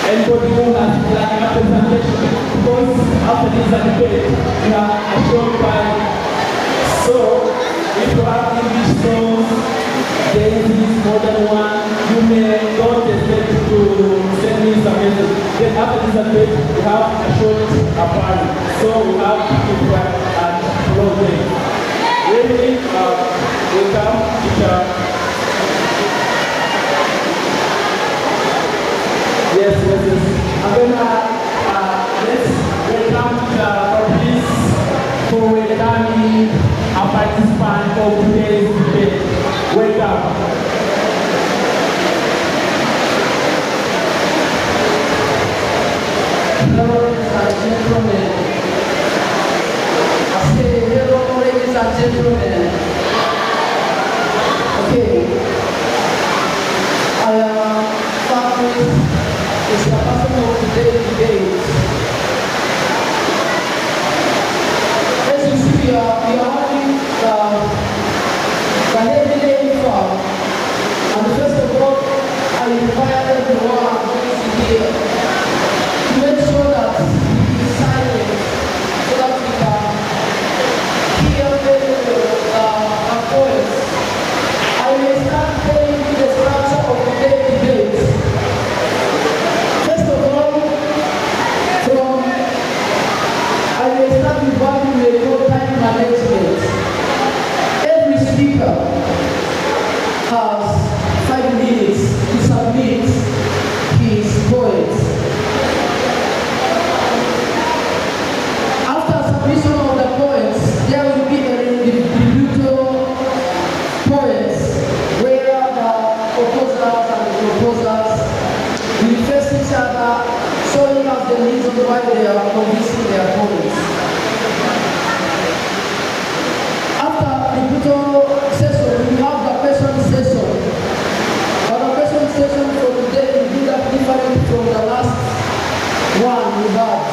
Anybody who has like a presentation, because after this debate, we are assured by. So, if you have English songs, there is more than one, you may don't hesitate to send me some message. Then after this debate, we have a short party. So we have people and clothing. Really, welcome, teacher. Yes. And then let's welcome please for welcoming a participant of today's debate. Welcome. Hello, ladies and gentlemen. I say hello, ladies and gentlemen. Okay. I am Fabrice. Is the person of today's debate. As you see, we are having the heavy day for. And first of all, I invite everyone who is here to make sure that we is silent so that we can hear our voice. I will start telling you the structure of today's debate. Every speaker has 5 minutes to submit his points. After submission of the points, there will be a individual points where the proposers and the proposers will face each other, showing us the reason why they are convincing their points. Session, we have the question session. But the question session for today will be different from the last one we had.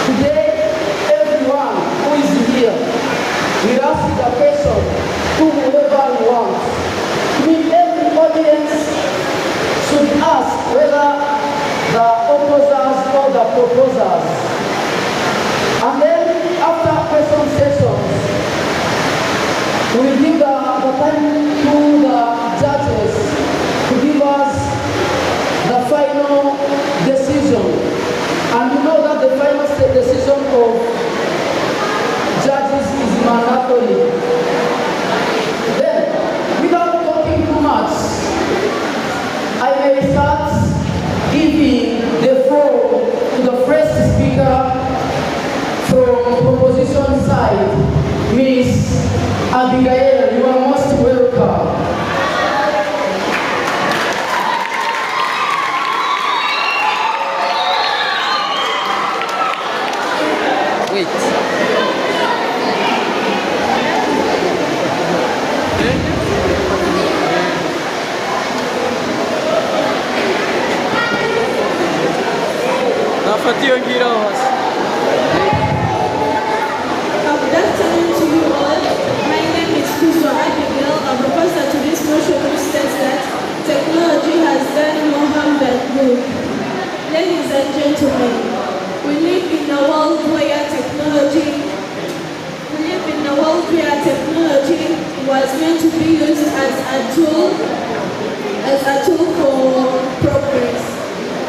Today, everyone who is here will ask the question to whoever he wants. I mean, every audience should ask whether the opposers or the proposers. And then, after question sessions, we will give the time to the judges to give us the final decision. And you know that the final decision of judges is mandatory. Then, without talking too much, I may start giving the floor to the first speaker from proposition side, Miss Abigail. You are most welcome. Wait. Dapat yung ginawa. Good afternoon to you all. My name is Abigail. I propose that today's motion which states that technology has done more harm than good. Ladies and gentlemen, we live in a world where technology was meant to be used as a tool for progress.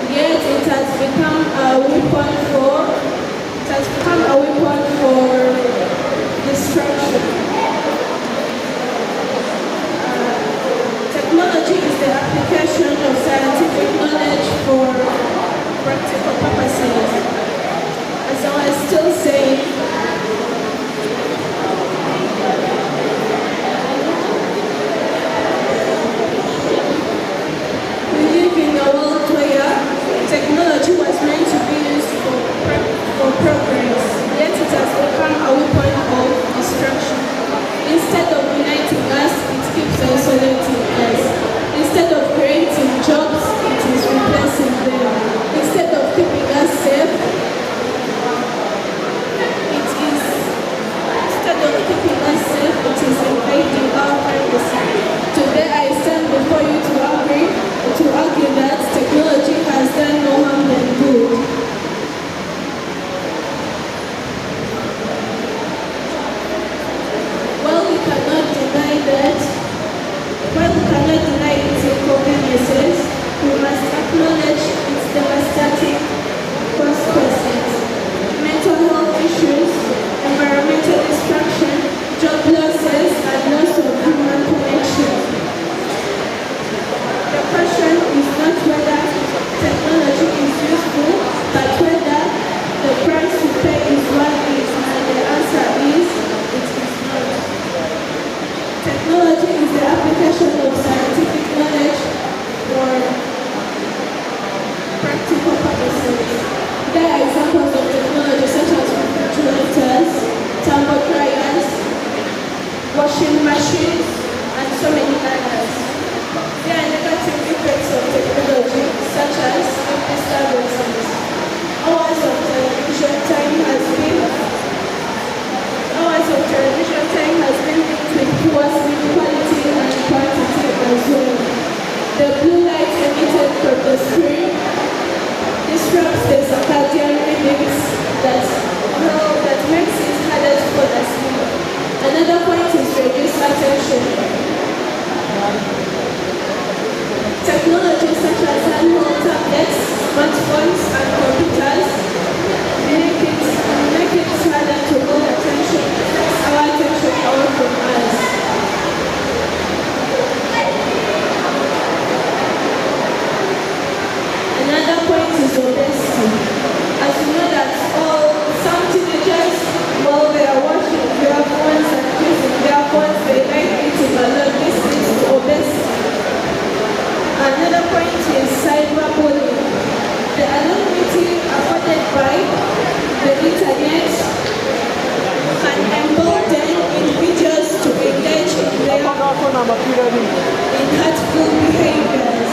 Yet it has become a weapon for destruction. Technology is the application of scientific knowledge for practical purposes. As I was still saying, we live in a world where technology was meant to be used for progress, yet it has become a weapon of destruction. Instead of uniting us, it keeps isolating us. Instead of creating jobs, it is replacing them. Instead of keeping us safe, Another point is reduce attention. Technologies such as handheld tablets, smartphones, and computers make it harder to hold attention, our attention away from us. Another point is obesity. As you know that some teenagers, while they are watching their phones and using their phones, they like eating a lot. This leads to obesity. Another point is cyberbullying. The anonymity afforded by the internet can embolden individuals to engage in hurtful behaviors.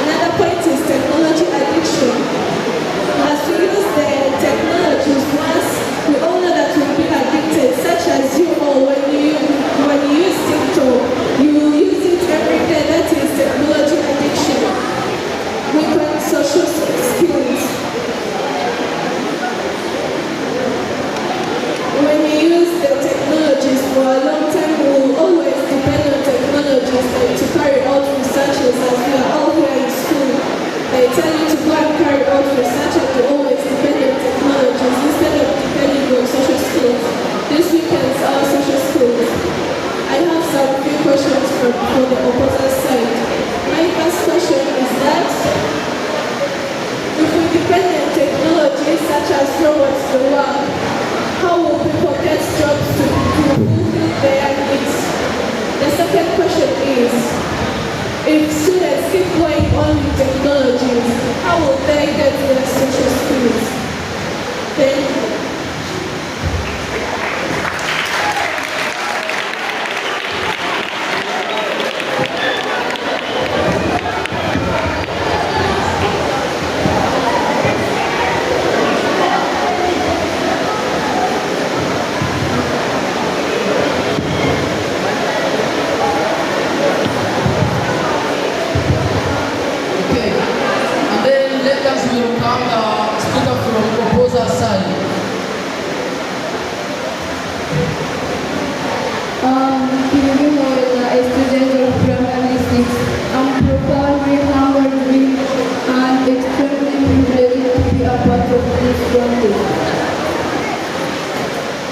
Another point is technology addiction. As we use the technologies once, we all know that we'll be addicted, such as you all when you use TikTok, you use it every day. That is technology addiction. Weaken social skills. When we use the technologies for a long time, we will always depend on technologies to carry out researches. As we are all here in school, they tell you to go and carry out research and to always depend on technologies instead of depending on social skills. This weekend's our social skills. I have some few questions for the opposite side. My first question is that if we depend on technologies such as robots to work, how will people get jobs to fulfill their needs? The second question is, if students keep going on with technologies, how will they get their social skills? Thank you.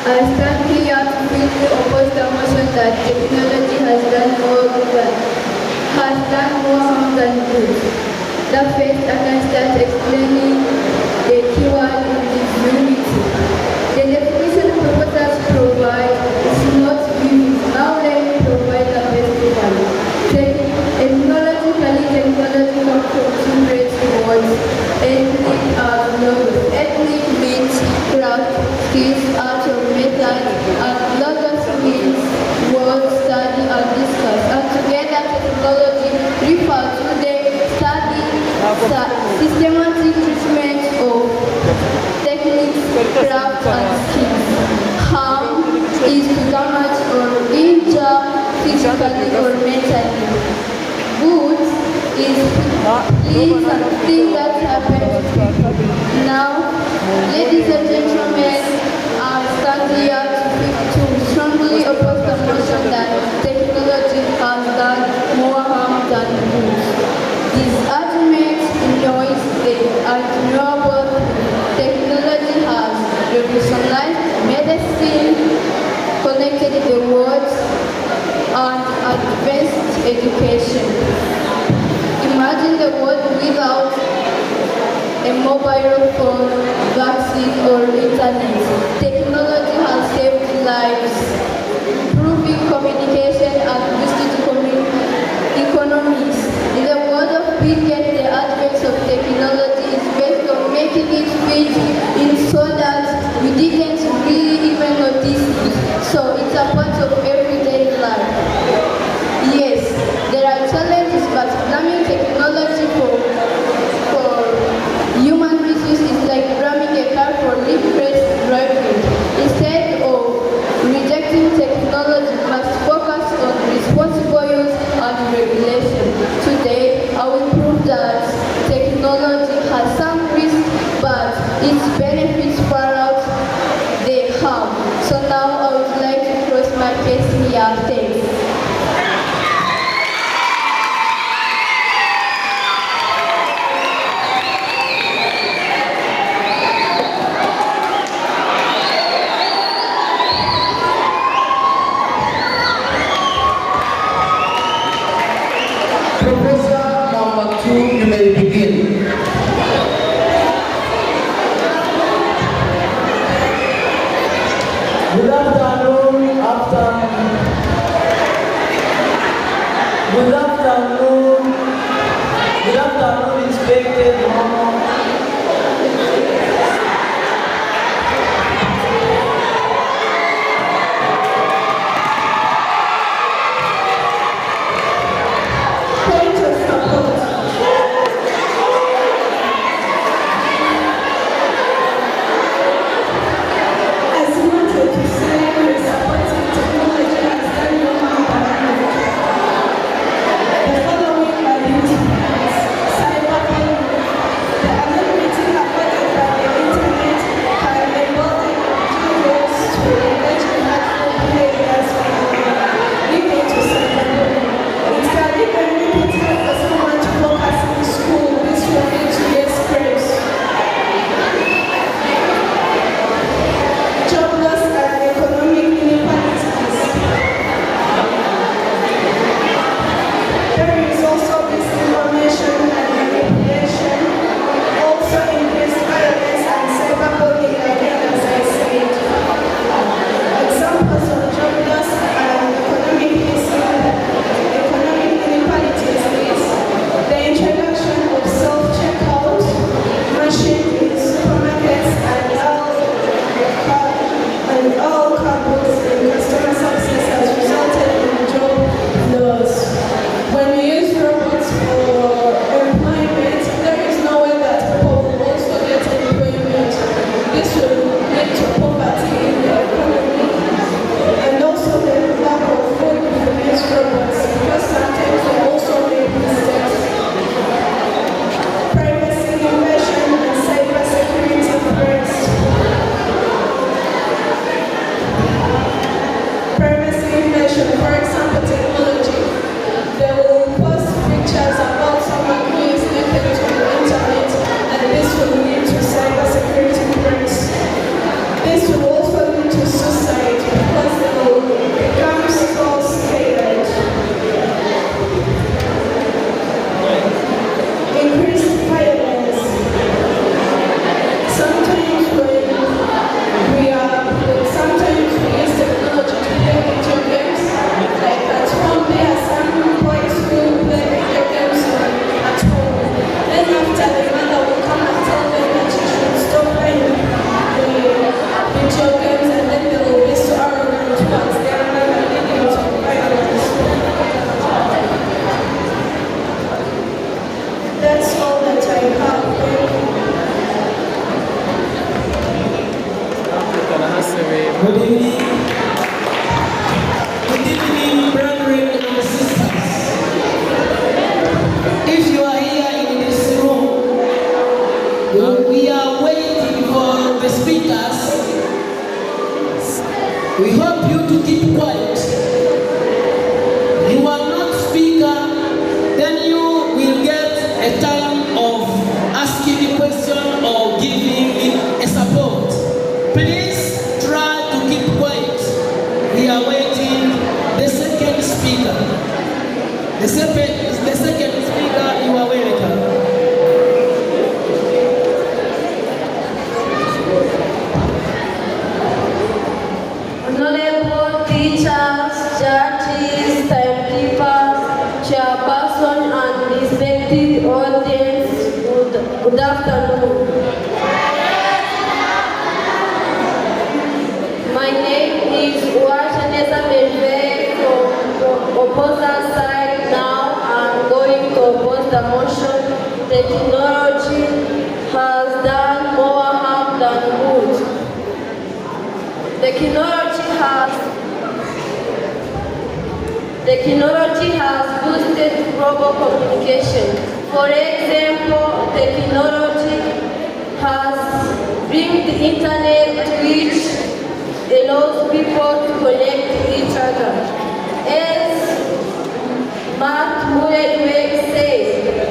I stand here to quickly oppose the motion that technology has done more harm than good. The first, I can start explaining the keyword in this unity. The definition proposals provide is not vivid. Now let me provide the best one. Technological concentrates words. Ethnic are logos. Ethnic means craft, skills, art or method, and logos means word, study, and discuss. And together technology refers to the study, systematic treatment of techniques, craft, and skills. Harm is to damage or injure physically or mentally. Good is something that happens to people. Now, ladies and gentlemen, I stand here to strongly oppose the notion that technology has done more harm than good. This argument ignores the undeniable technology has revolutionized medicine, connected the world, and advanced education. Imagine the world without a mobile phone, vaccine, or internet. Technology has saved lives, improving communication and boosted economies. In the world of Bill Gates, the advance of technology is based on making it fit in so that we didn't really even notice it. So it's a part of everyday life. Yes, there are challenges, but blaming technology for human resources is like blaming a car for reckless driving. Instead of rejecting technology, we must focus on responsible use and regulation. Today, I will prove that technology has some risks, but its 2, you may begin. Good afternoon, respected mama. Point of support. As we wanted to say, we're supporting technology and studying human. The following are used: cyberbullying. The anonymity afforded by the internet can enable individuals to engage in harmful behaviors leading to cyberbullying. It can even be difficult for someone to focus in school. This will lead to disgrace. Job loss and economic inequalities. There is also misinformation and manipulation, also increased violence and cyberbullying again, as I said. Examples of job loss and economic inequalities is the introduction of self-checkout machine in supermarkets and all couples in customer success has resulted in job loss. When we use robots for employment, there is no way that people will also get employment. This will lead to poverty in the economy and also the lack of food for these robots, because sometimes they also make mistakes. Privacy invasion and cybersecurity threats. Privacy invasion, for example, technology. They will post pictures about someone who is naked to the internet, and this will lead to cybersecurity threats. This will also lead to suicide because they will become so scared. Increased violence. Sometimes we use technology to play video games. Like at home, there are some boys who play video games at home. Then after, the mother will come and tell them that you should stop playing the video games, and then they will be so arrogant towards their mother, leading to violence. That's all that I have. Good evening. Good evening, brethren and sisters. If you are here in this room, we are waiting for the speakers. We hope you to keep quiet. You are not speaker, then you will get a time of asking a question or giving a support. Please try to keep quiet. We are waiting the second speaker. The second speaker, you are welcome. Honorable teachers, judges, timekeepers, chairperson, and respected audience, good afternoon. My name is Uashanesa Merve from opposite side. Now I'm going to oppose the motion. Technology has done more harm than good. Technology has boosted global communication. For example, technology has bring the internet, which allows people to connect each other. As Mark Mueller says,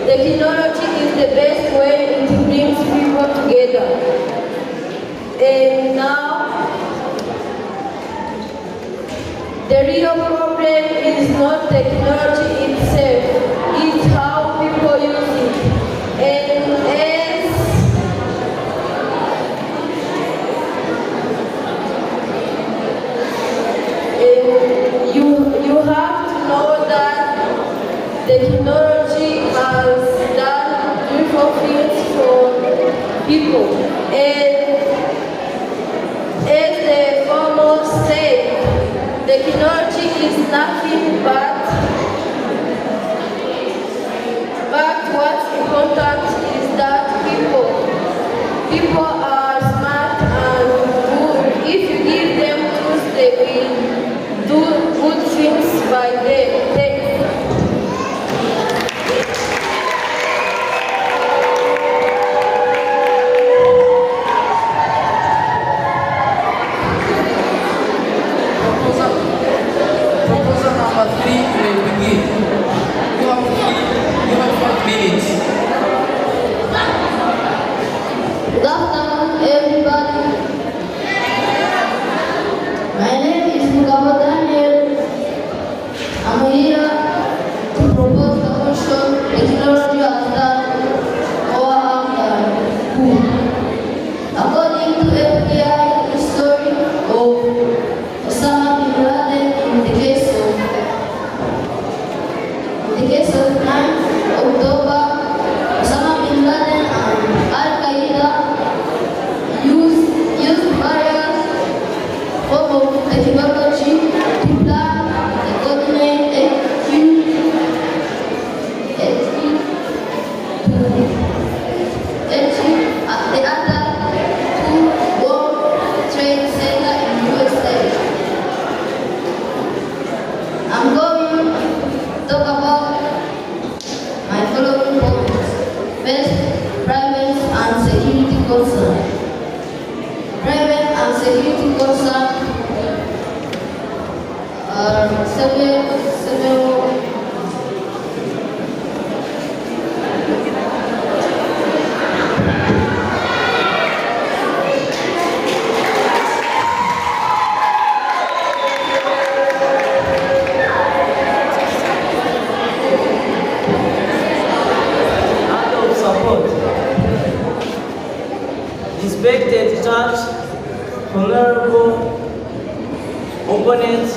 technology is the best way it brings people together. And now, the real problem is not technology itself, it's how people use it. people. And as the farmer said, technology is nothing but what's important is that people are smart and good. If you give them tools, they will do good things by them. Proposal number 3 may begin. You have 5 minutes. Good afternoon, everybody. My name is Umubano. I'm here to propose the motion technology has done or harm than good. According to FBI, the story of Osama bin Laden in the case of 9th October, Osama bin Laden and Al-Qaeda used various forms of technology to plan the coordinate at the attack to World Trade Center in USA. I'm going to talk about my following points. First, private and security concern. Private and security concern are several Respected Judge, Honorable opponents,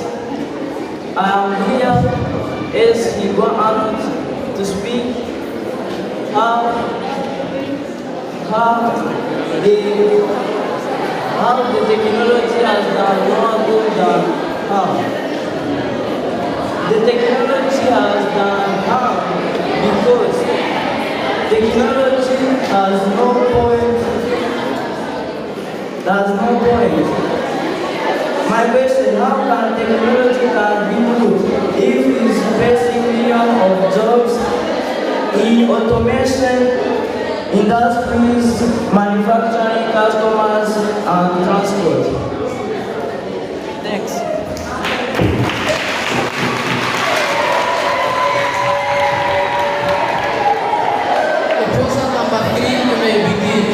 I am here as he got honored to speak how the technology has done more good than harm. The technology has done harm because technology has no point. That's no point. My question, how can technology be good if it's facing millions of jobs in automation, industries, manufacturing, customers, and transport? Thanks. Proposal number 3, you may begin.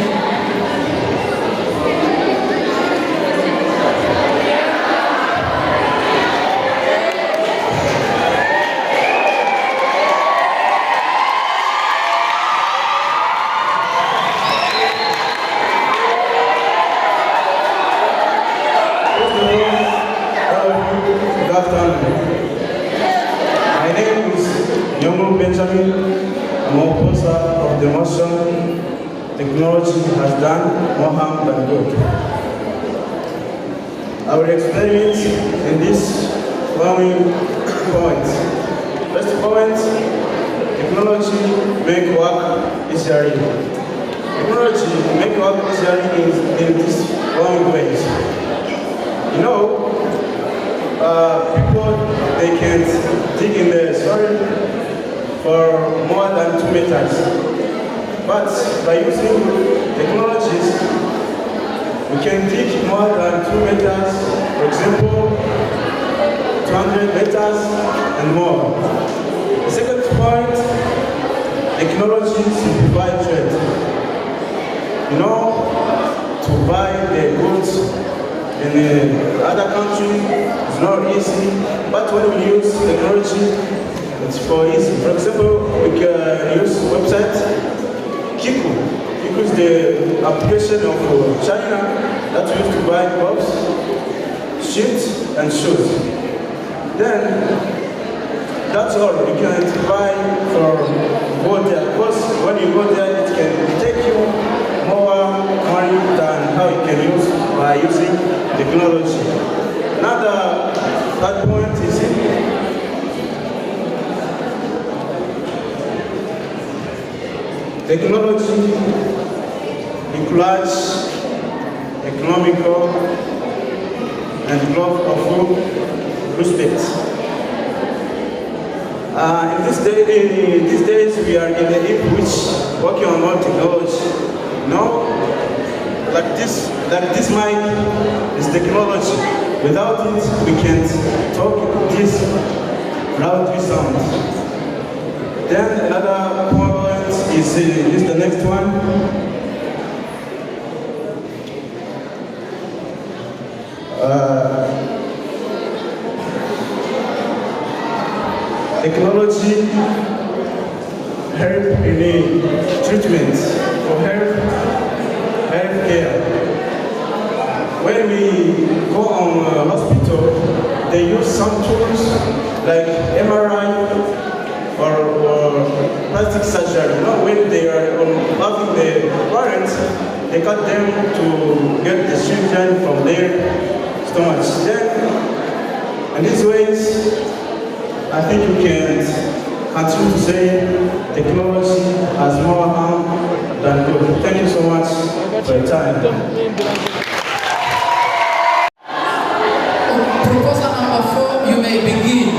Good afternoon. My name is Young Benjamin. I'm a opposer of the motion technology has done more harm than good. I will explain it in this following points. First point, technology make work easier. Technology make work easier in this following ways. You know, people, they can't dig in the soil for more than 2 meters. But by using technologies, we can dig more than 2 meters, for example, 200 meters and more. The second point, technology simplifies trade. You know, to buy the goods in other countries it's not easy, but when we use technology, it's for easy. For example, we can use website Kiku. Kiku is the application of China that we use to buy clothes, sheets, and shoes. Then that's all. You can buy for go there because when you go there, it can take you more by using technology. Another third point is technology equals economical and love of respect. In these days, we are in the age which working on more technology. No, like this mic is technology. Without it, we can't talk this loudly sound. Then another point is the next one. Technology help in the treatment for health care. When we go on hospital, they use some tools like MRI or plastic surgery. You know, when they are having the parents, they cut them to get the children from their stomachs. Then, in these ways, I think we can continue to say technology has more harm than good. Thank you so much for your time. Proposal number 4, you may begin.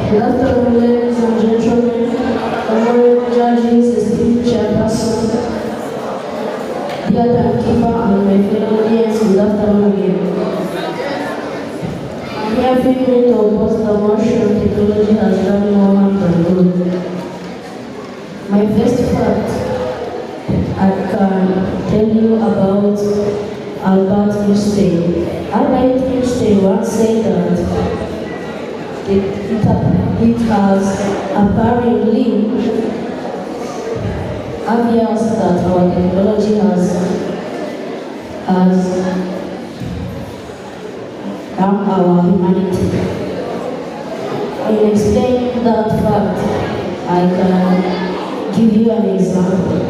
Good afternoon, ladies and gentlemen, honorable judges, esteemed chairperson, dear timekeeper, and my fellow audience, good afternoon again. I'm here feeling to oppose the motion technology has done more harm than good. My first fact I can tell you about Albert Einstein. Albert Einstein once said that it has apparently obvious that our technology has harmed our humanity. In explaining that fact, I can give you an example.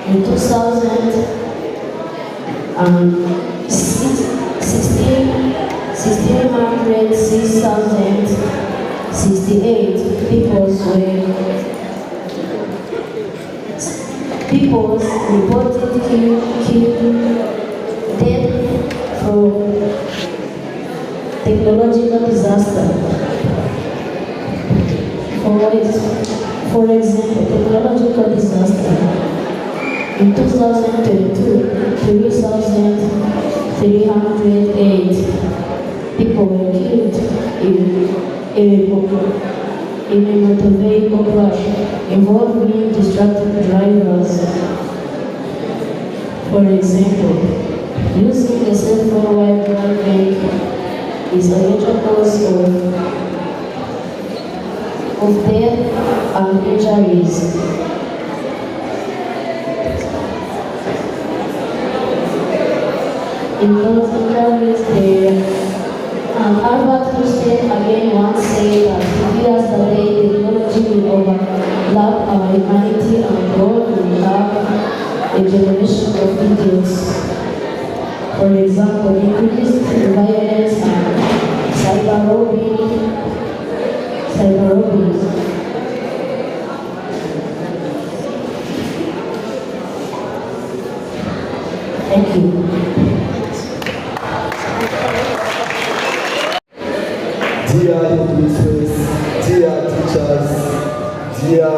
In 6,68 people reported killed dead from technological disaster. For example, technological disaster. In 2022, 3,308 people were killed in a motor vehicle crash involving distracted drivers. For example, using a cell phone while driving is a major cause of death and injuries. In those injuries there, Albert Einstein again once said that he fears the day technology will overlap our humanity and God will have a generation of idiots. For example, increased violence and cyber-robbing. Thank you. Dear administrators, dear teachers, dear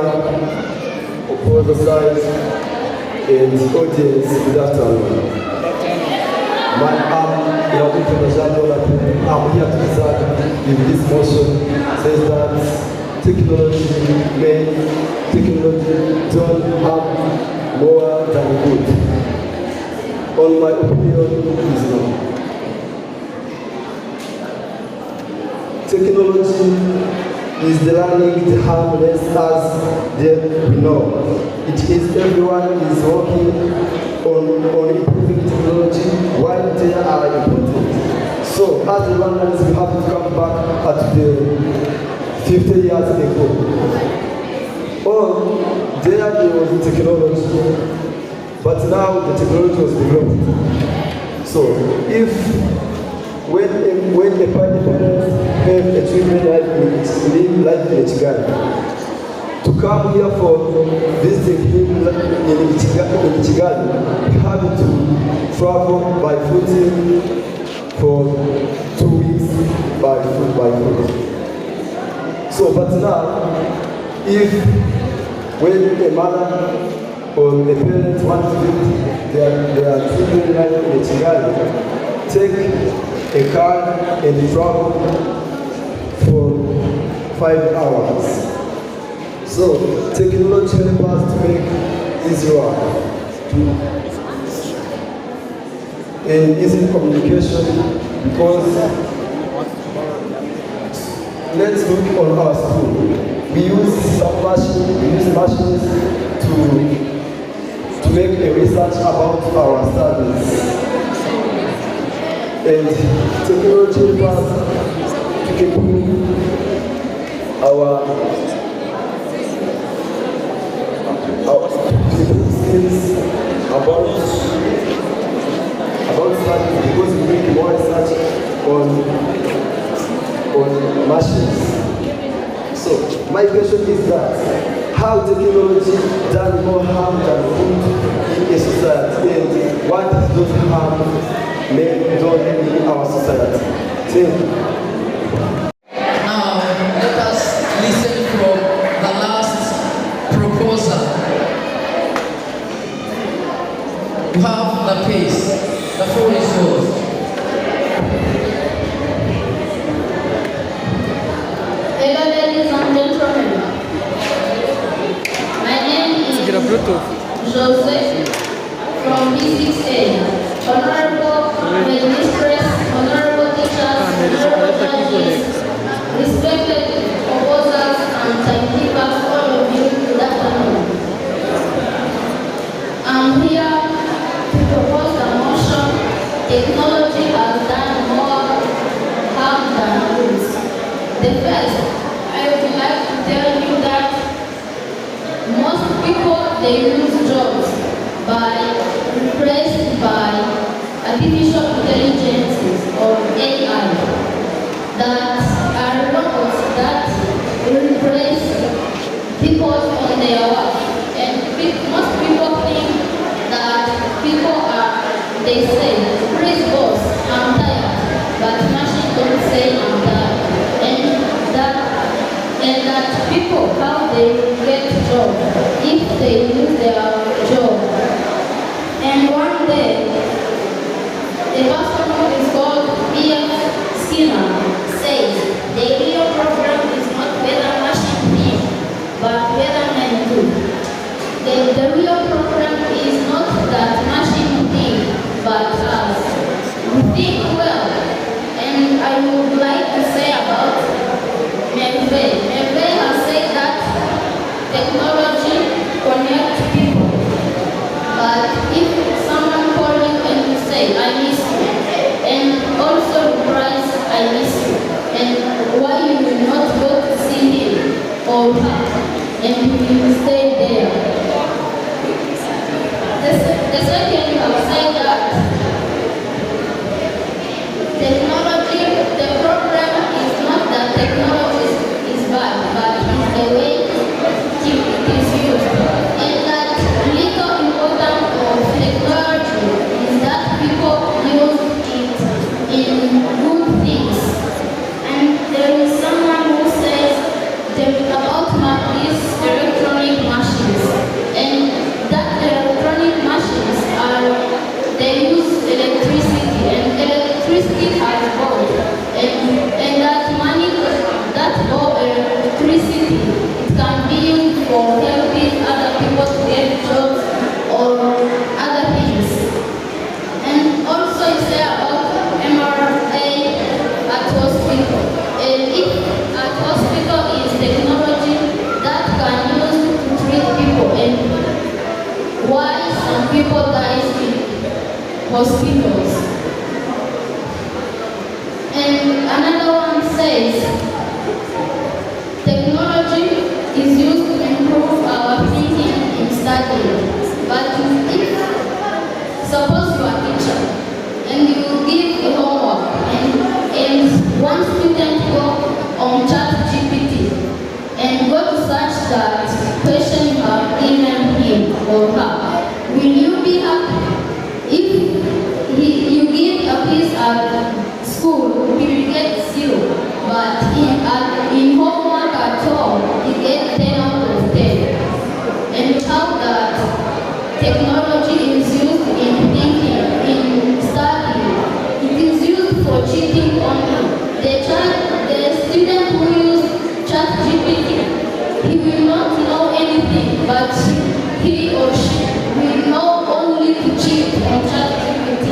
opposing side and audience, good afternoon. I'm here to decide if this motion says that technology don't have more than good. On my opinion, is no. Technology is the learning the harmless as we know. It is everyone is working on improving technology while they are important. So as the learners, we have to come back at the 50 years ago. Or there was technology, but now the technology was developed. So if when a parent have a children live life in Kigali, to come here for visiting him in Kigali, we have to travel by foot for 2 weeks by foot. So, but now, if when a mother or a parent wants to visit their children life in Kigali, take a car and travel for 5 hours. So technology helps us to make easier and easy communication, because let's look on our school. We use machines to make a research about our studies. And technology helps us to improve our skills about studies, because we make more research on machines. So my question is that how technology does more harm than good in a society, and what is those harm done in our society? Thank you. Now, let us listen from the last proposer. You have the case. The floor is yours. Hello, ladies and gentlemen. My name is Jose from B6A. Honorable Headmistress, honorable teachers, honorable judges, respected proposers and timekeepers, all of you, good afternoon. I'm here to propose the motion: technology has done more harm than good. The first, I would like to tell you that most people, they lose jobs replaced by artificial intelligence or AI, that are robots that will replace people on their work. And most people think that they say, please boss, I'm tired, but machine don't say I'm tired. And that people, how they get job if they lose their job. And one day, a person who is called E.F. Skinner says the real problem is not whether machine think, but whether men do. The real problem is not that machine think, but us. We think well. And I would like to say about Merve. Merve has said that technology connects people. But if someone calls you and you say, I miss you, and also replies, I miss you, and why you will not go to see him or her, and you will stay there. The second, you have said that technology, the problem is not that technology is bad, but it's the way it is used. And that little important of technology is that people use it in good things. And there is someone who says about these electronic machines, and that electronic machines they use electricity, and electricity has both, and that money, that electricity, it can be used for helping other people to get jobs or other things. And also you say about MRI at hospital, and if at hospital is technology that can use to treat people, and why some people die in hospitals. And another one says technology is used to improve one student go on ChatGPT and go to search that question you have emailed him or her, will you be happy? If you give a quiz at school, he will get 0, but in homework at home, he gets 10 out of 10. And how that technology is used in thinking, in studying, it is used for cheating only. The student who uses ChatGPT, he will not know anything, but he or she will know only to cheat on ChatGPT.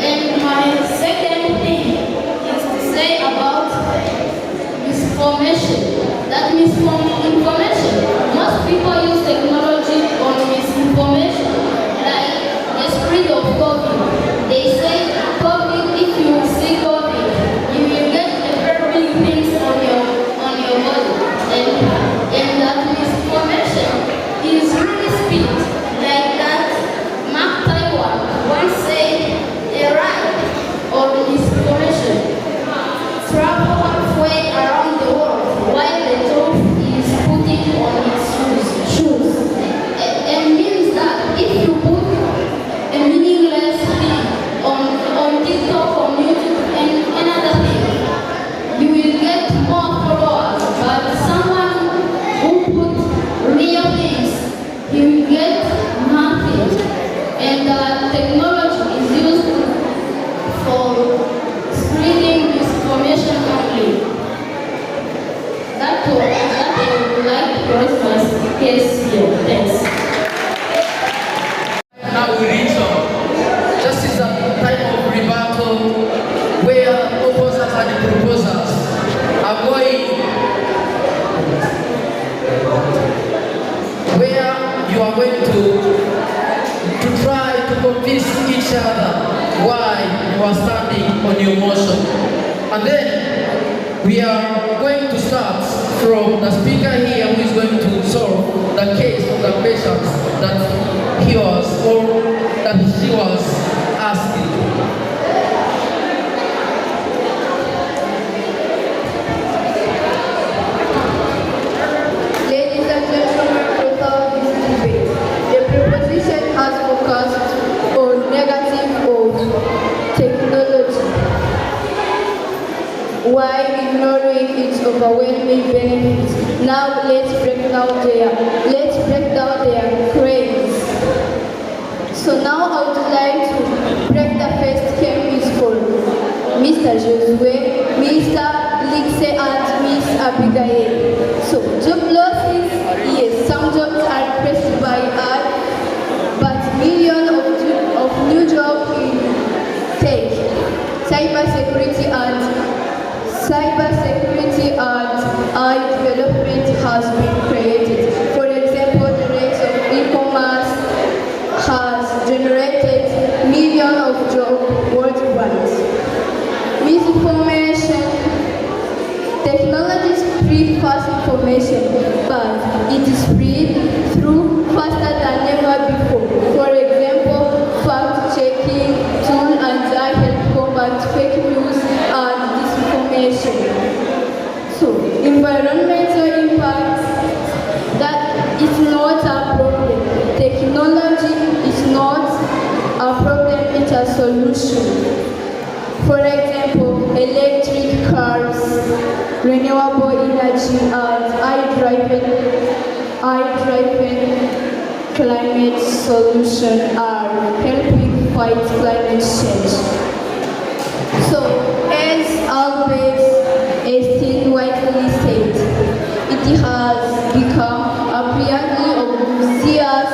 And my second thing is to say about misinformation. That misinformation, most people use technology on misinformation, like the spread of COVID. They say COVID, if you see COVID, you will get the very big things on your body. And that misinformation is really speed. Like that Mark Taiwan once said, a right or misinformation travel halfway around the world while the truth is putting on its shoes. It means that if you put a meaningless thing on TikTok or YouTube and another thing, you will get more followers. But someone who puts real things, he will get nothing. And technology is used for spreading misinformation only. That I would like to cross my case here. Thanks. Now we reach just is a type of rebuttal where opposers and the proposers are going, where you are going to try to convince each other why you are standing on your motion. And then we are going to start from the speaker here who is going to solve the case of the questions that he was or that she was asking. Ladies and gentlemen, throughout this debate, the proposition has focused on negative of technology, while ignoring its overwhelming benefits. Now let's break down their craze. So now I would like to break the first case for Mr. Josue, Mr. Lixe, and Miss Abigail. So job losses, yes, some jobs are replaced by art, but millions of new jobs in tech, cybersecurity and AI development has been created. For example, the rate of e-commerce has generated millions of jobs worldwide. Misinformation. Technology spreads fast information, but it is spread through faster than ever before. For example, fact-checking tools and AI help combat fake news and disinformation. So, environmental impact, that is not a problem. Technology is not a problem, it's a solution. For example, electric cars, renewable energy, and eye-driven climate solutions are helping fight climate change. So, as Albert Einstein widely said, it has become apparently obvious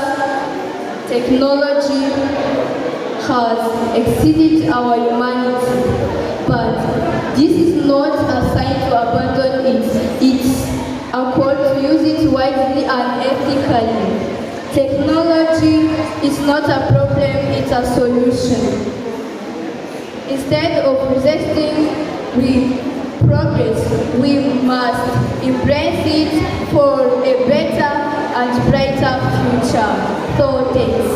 technology has exceeded our humanity, but this is not a sign to abandon it. It's a call to use it wisely and ethically. Technology is not a problem, it's a solution. Instead of resisting progress, we must embrace it for a better and brighter future. So thanks.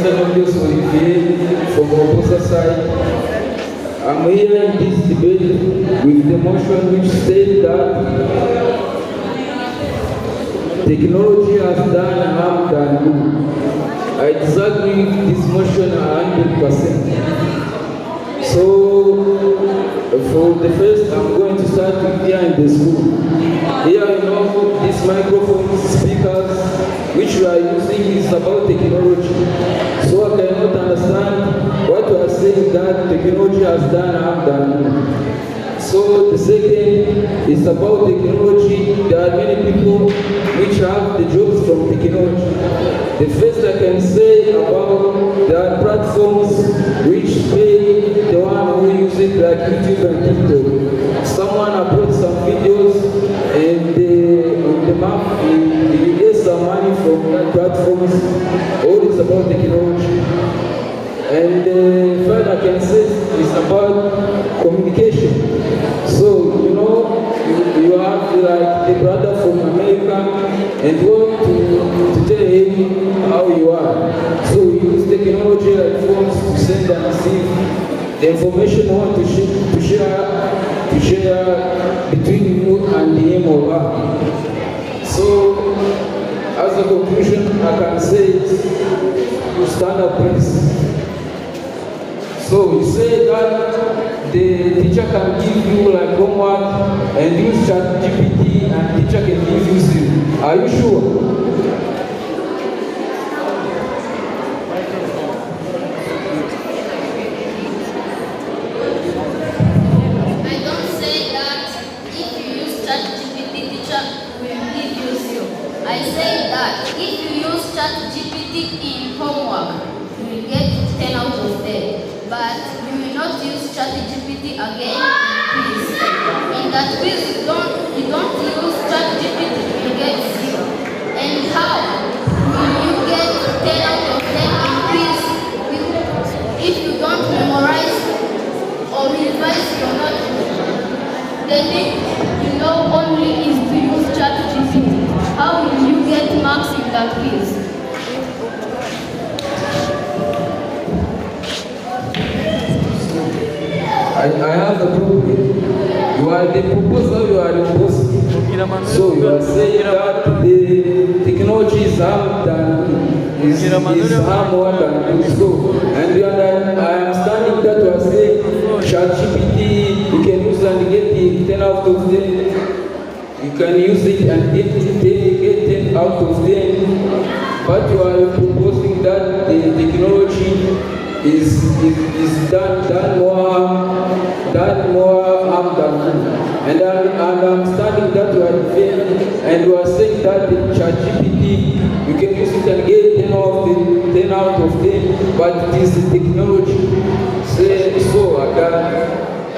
Santos Olivier from opposite side. I'm here in this debate with the motion which states that technology has done harm than good. I disagree with this motion 100%. So, for the first, I'm going to start with here in the school. Here, you know, these microphones, speakers, which we are using is about technology. So I cannot understand what you are saying that technology has done harm than good. So the second is about technology. There are many people which have the jobs from technology. The first I can say about there are platforms which pay the one who use it like YouTube and TikTok. Someone uploads some videos and the map he gets some money from that platforms. All is about technology. And third I can say is about communication. So, you know, you have like the brother from America and you want to tell him how you are. So you use technology like phones to send and receive the information you want to share between you and him or her. So, as a conclusion, I can say you stand up, please. So you say that the teacher can give you like homework and use ChatGPT and teacher can give you zero. Are you sure? I don't say that if you use ChatGPT, teacher will give you zero. I say that if you use ChatGPT in homework, you will get 10 out of 10. But you will not use ChatGPT again in quiz. In that quiz, you don't use ChatGPT, you get zero. And how will you get 10 out of 10 in quiz if you don't memorize or revise your notebook? The thing you know only is to use ChatGPT. How will you get marks in that quiz? I have a problem. You are the proposer, you are the opposite. So you are saying that the technology is harm more than good. So, and I am understanding that you are saying ChatGPT you can use and get 10 out of 10. You can use it and get 10 out of 10. But you are proposing that the technology is done more harm than good. And I'm studying that you are defending and you are saying that the ChatGPT you can use it and get 10 out of 10, but it is the technology. So I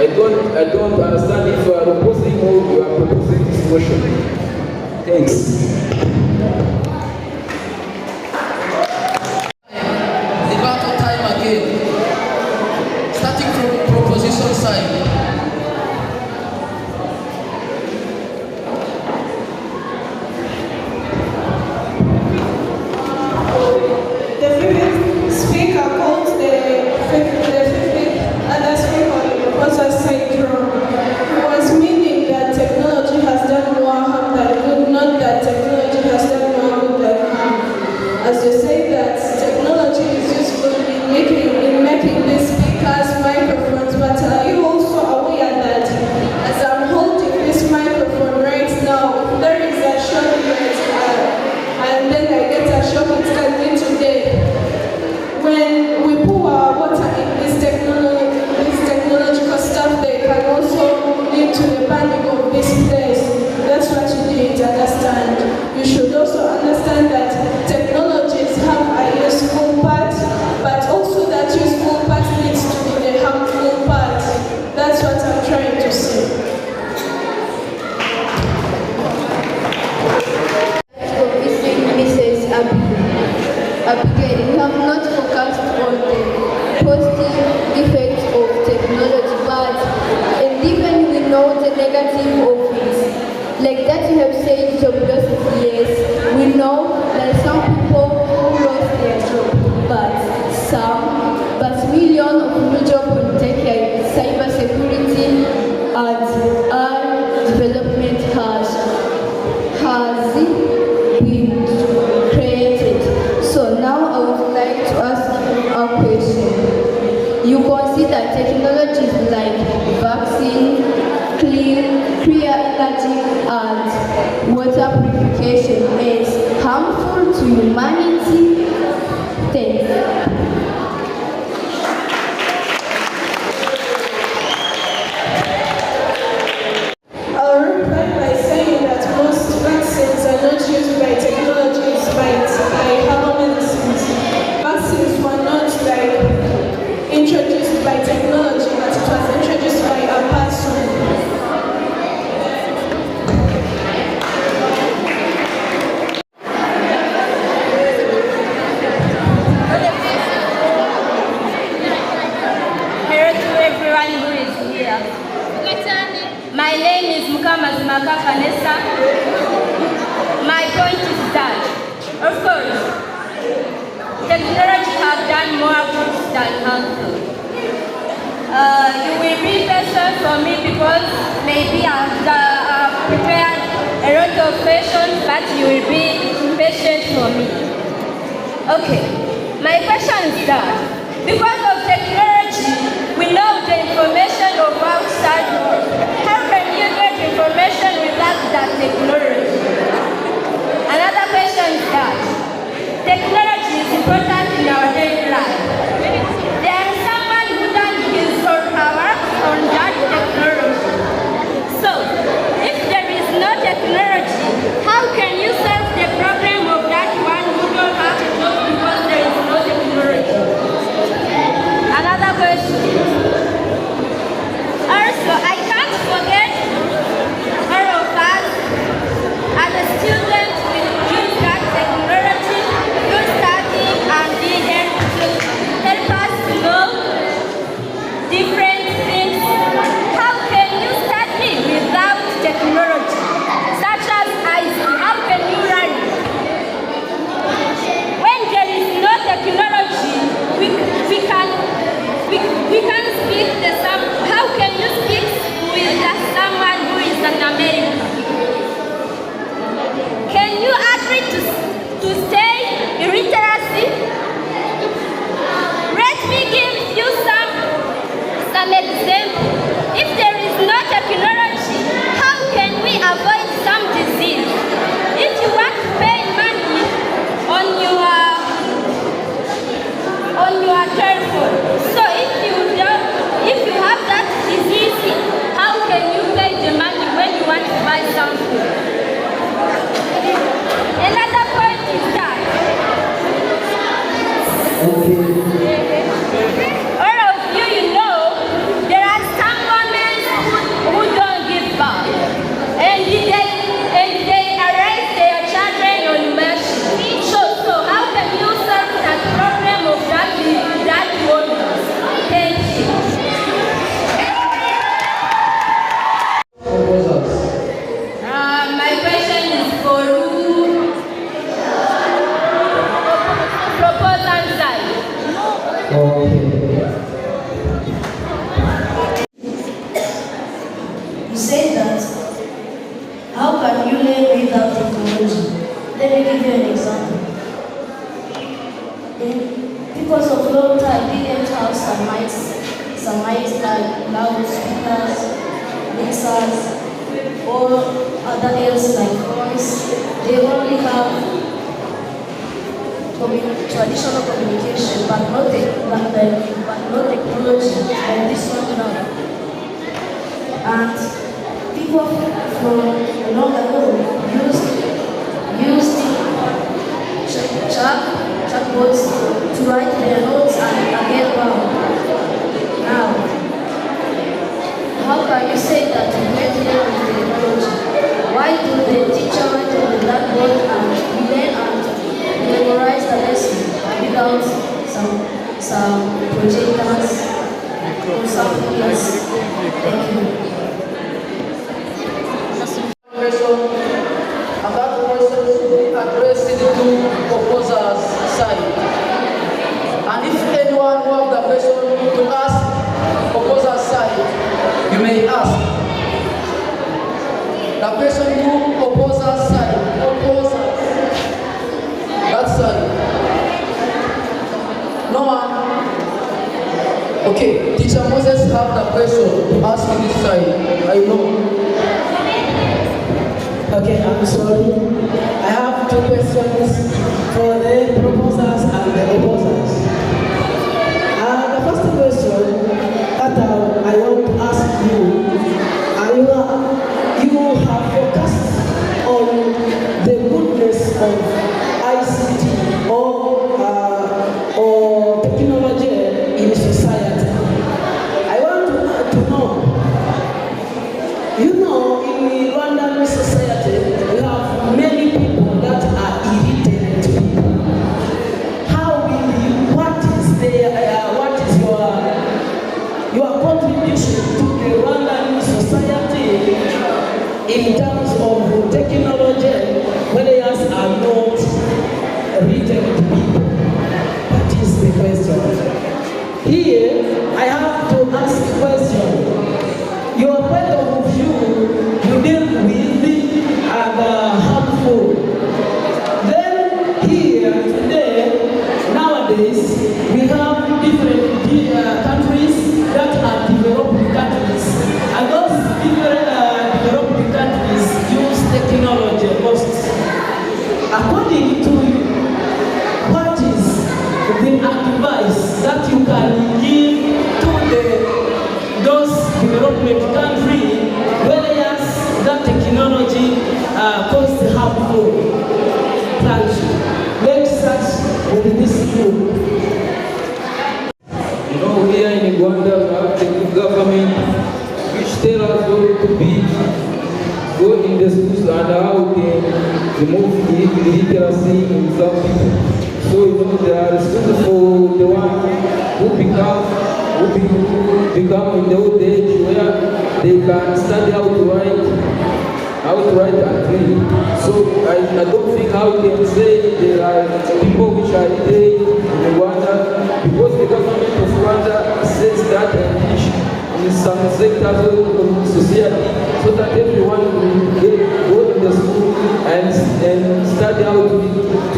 don't understand if you are opposing or you are proposing this motion. Thanks. Starting from proposition side. The fifth speaker called the other speaker on the proposal side wrong. He was meaning that technology has done more harm than good, not that technology has done more good than harm. As you say that technology is useful in making these speakers microphones, but are you also aware that as I'm holding this microphone right now, if there is a shock and then I get a shock, it can lead to death. When we pour our water in this technological stuff, they can also lead to the burning of this place. That's what you need to understand. You should also understand that technologies have a useful part, but also that useful part needs to be the harmful part. That's what I'm trying to say. Mrs. Abigail, we have not focused on the positive effects of technology, but and even we know the negative of it. Like that you have said, job loss, yes, we know that some people who lost their job, but some, but millions of new jobs will take care of cybersecurity and our development has been created. So now I would like to ask a question. You consider technologies like vaccine, clear energy, and water purification as harmful to humanity? Thanks. I'll reply by saying that most vaccines are not used by technologies, by herbal medicines. Vaccines were not introduced by technology, but it was introduced by a person. Hello to everyone who is here. My name is Mukamazimaka Vanessa. My point is that, of course, technology has done more good than harmful. You will be patient for me because maybe I've prepared a lot of questions, but you will be patient for me. Okay, my question is that, because of technology, we know the information of outside world. How can you get information without that technology? Another question is that technology is important in our daily life. There is someone who done his or her work on that technology. So, if there is no technology, how can you solve the problem of that one who don't have a job because there is no technology? Another question. Also, I can't forget all of us as a student will use that technology to study and be able to help us to know different things. How can you study without technology? Such as IT, how can you run? When there is no technology, we can speak the same. How can you speak with someone who is in America? Can you agree to stay illiteracy? Let me give you some example. If there is no technology, how can we avoid some disease? If you want to pay money on your telephone, so if you have that disease, how can you pay the money when you want to buy something? Another point is that all of you know there are some women who don't give birth, and they raise their children on machine. So how can you solve that problem of that woman? Thank you. My question is for who? Proposal side. You say that, how can you learn without technology? Let me give you an example. Because of long time, didn't have some mics like loudspeakers, mixers, or other else like phones. They only have traditional communication, but not technology like this one now. And people from long ago used chatbots to write their notes and get down. Now, how can you say that you get learn with technology? Why do the teacher write on the blackboard and we learn and memorize the lesson without some projectors or something else? Thank you. And that question should be addressed to proposers' side. And if anyone who have the question to ask opposer side, you may ask. The person to opposer side, opposers, that side. No one. Okay, Teacher Moses have the question to ask this side. I know. Okay, I'm sorry. I have two questions for the proposers and the opposers. The first question that I want to ask you, you have focused on the goodness of ICT or technology in society. I want to know, you know, in Rwandan society, we have many people that are illiterate people. How will you, what is your contribution to the Rwandan society in terms of technology, whether you are not illiterate people? That is the question. Here, I have to ask a question. Your point of view, you deal with harmful. Then here, today, nowadays, we have different countries that are developing countries. And those different developing countries use technology most. According to you, what is the advice that you can give to those development countries where that technology causes harmful plans? Let's start with this group. You know, here in Rwanda, we have the government which tell us go in the schools and how they remove illiteracy in some people. So you know they are responsible for the one who become in the old age where they can study how to write and read. So I don't think how you can say there are people which are illiterate in Rwanda, because the government of Rwanda says that in some sectors of society, so that everyone will go to the school and study how to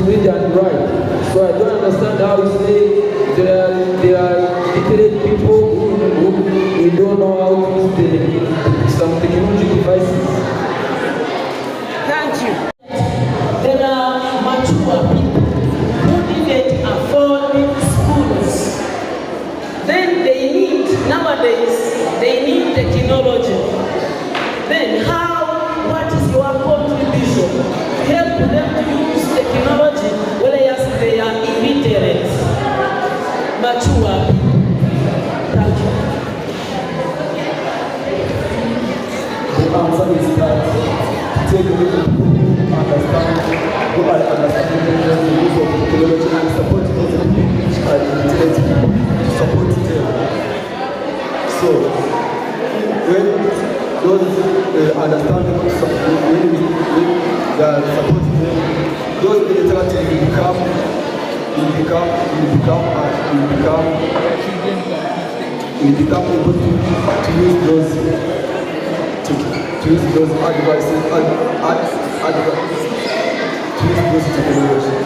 read and write. So I don't understand how you say there are illiterate people who don't know how to use some technology devices. Thank you. There are mature people who didn't afford schools. Then nowadays, they need technology. Then what is your contribution to help them to use technology, whereas they are illiterate, mature people? Thank you. The answer is that take away the people who understand the use of technology and support the people which are illiterate to support them. So, when those understand when they are supporting them, those illiterate will become able to use those advices, to use those technology.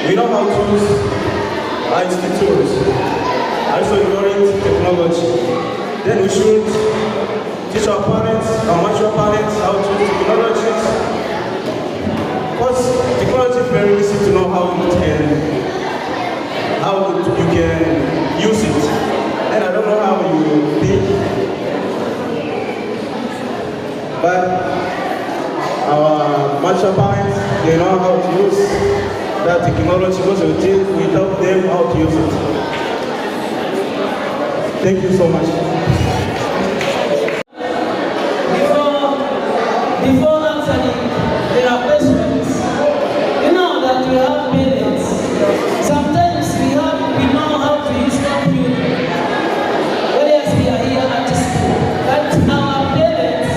We know how to use ICT tools, also ignoring technology. Then we should teach our parents, our mature parents, how to use technologies. Because technology is very easy to know how you can use it. And I don't know how you think, but our mature parents, they know how to use that technology, because without them how to use it. Thank you so much. Before answering their questions, you know that we have parents. Sometimes we know how to use computer. Whereas we are here at school. But our parents,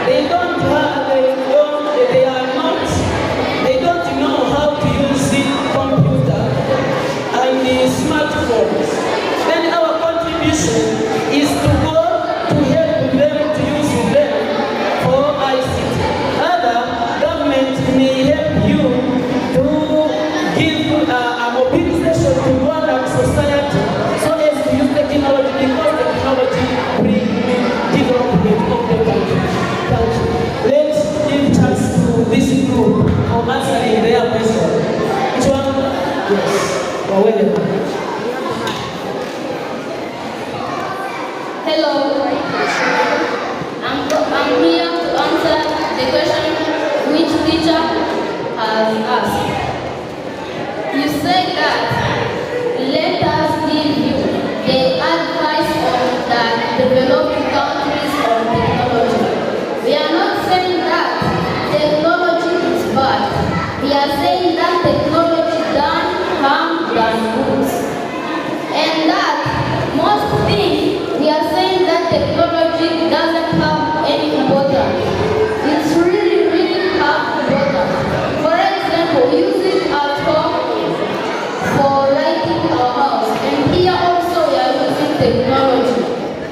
they don't know how to use the computer and the smartphones. Then our contribution is to go to help them to use them for ICT. Other government may help you to give a mobilization to one of society so as to use technology because technology brings development of the country. Let's give chance to this group for answering their question. Which one? Yes. Well, Hello. I'm here to answer the question which teacher has asked. You said that let us give you the advice on that developing countries on technology. We are not saying that technology is bad. We are saying that technology does harm than good. And that most things we are saying that technology doesn't have any importance. It's really, really have importance. For example, we use it at home for lighting our house. And here also we are using technology.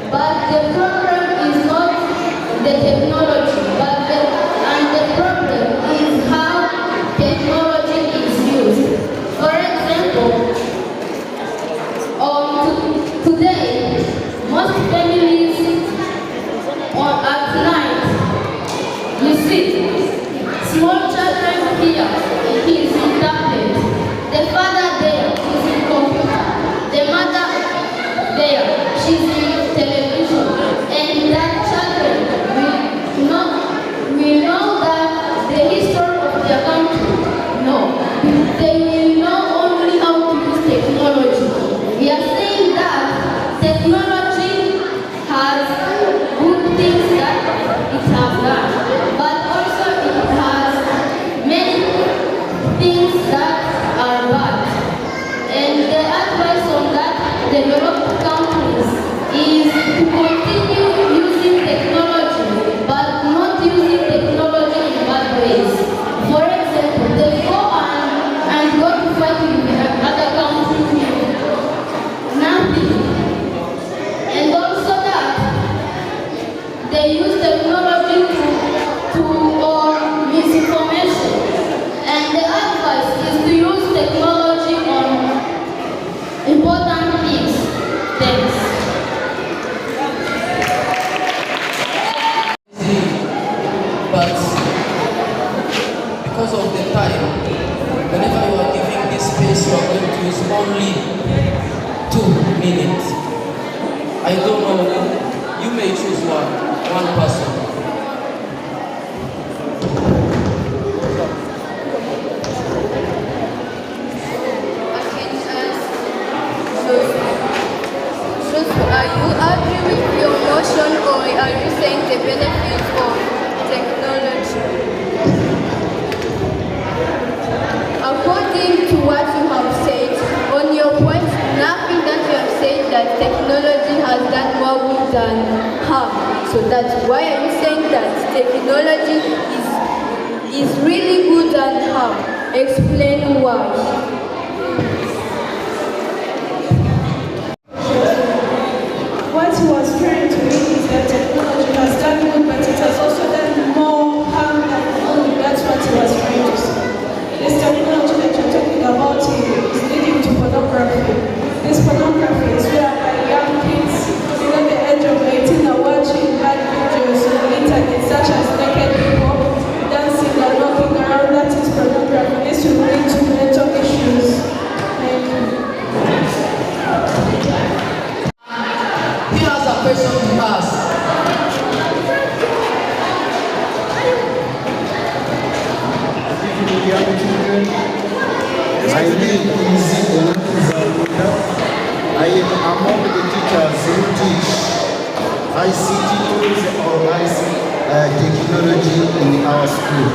But the problem is not the technology, and the problem is how technology is used. For example, today, most families at night, you see, small children here, he is in tablet. The father there is in computer. The mother there, she's in television. And that children we know that the history of their country, no. They will know only how to use technology. We are saying that technology has good things that it has done, but also it has many things that are bad. And the advice on that developed countries is to continue using technology, but not using technology in bad ways. For example, they go and go to fight with other countries with nothing. And also that they use technology to misinformation. And the advice is to use technology on important things. Thanks. But because of the time, whenever you are giving this space, you are going to use only 2 minutes. I don't know, you may choose one person. Are you agree with your motion, or are you saying the benefits of technology? According to what you have said, on your point, nothing that you have said that technology has done more good than harm. So that's why I'm saying that technology is really good than harm. Explain why. What he was trying to mean is that technology has done good, but it has also done more harm than good. That's what he was trying to say. This technology that you're talking about is leading to pornography. This pornography is whereby young kids below the age of 18 are watching bad videos on the internet, such as naked people dancing and walking around. That is pornography. This will lead to mental issues. Thank you. He has a question to ask. My name is Umubano. I am among the teachers who ICT tools or technology in our school.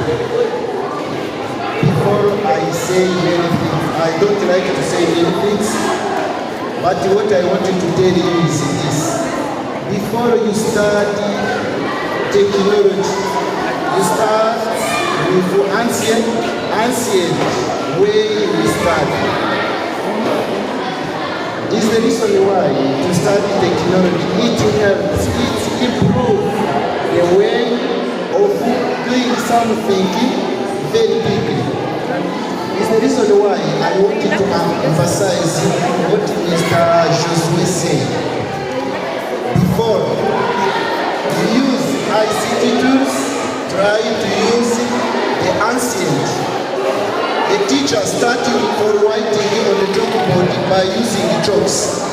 Before I say many things, I don't like to say many things, but what I wanted to tell you is this. Before you study technology, you start with ancient way we study. This is the reason why to study technology. It helps, it improves the way of doing something very quickly. It's the reason why I wanted to emphasize what Mr. Josue said. Before you use ICT tools, try to use the ancient. The teacher starting for writing on the chalkboard by using chalks.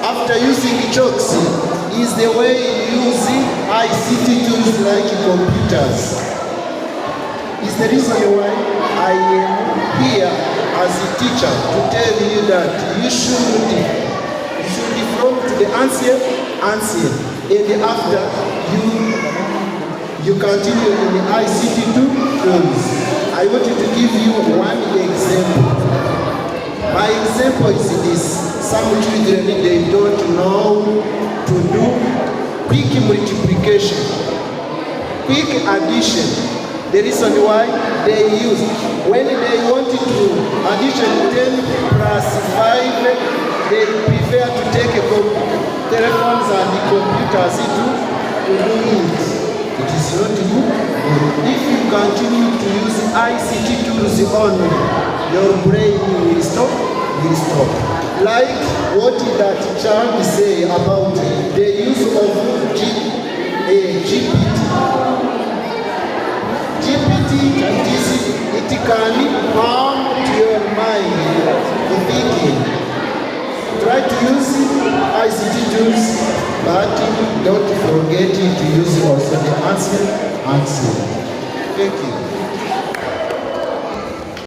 After using chalks is the way you use ICT tools like computers. Is the reason why I am here as a teacher to tell you that you should from to the ancient, and after you continue in the ICT tools. I wanted to give you one example. My example is this. Some children, they don't know to do quick multiplication, quick addition. The reason why they use, when they wanted to addition 10 plus 5, they prefer to take telephones and computers to do it. It is not good. If you continue to use ICT tools only, your brain will stop. Like what that child say about the use of GPT. GPT, it can harm your mind thinking. Try to use ICT tools, but don't forget to use also the answer. Thank you.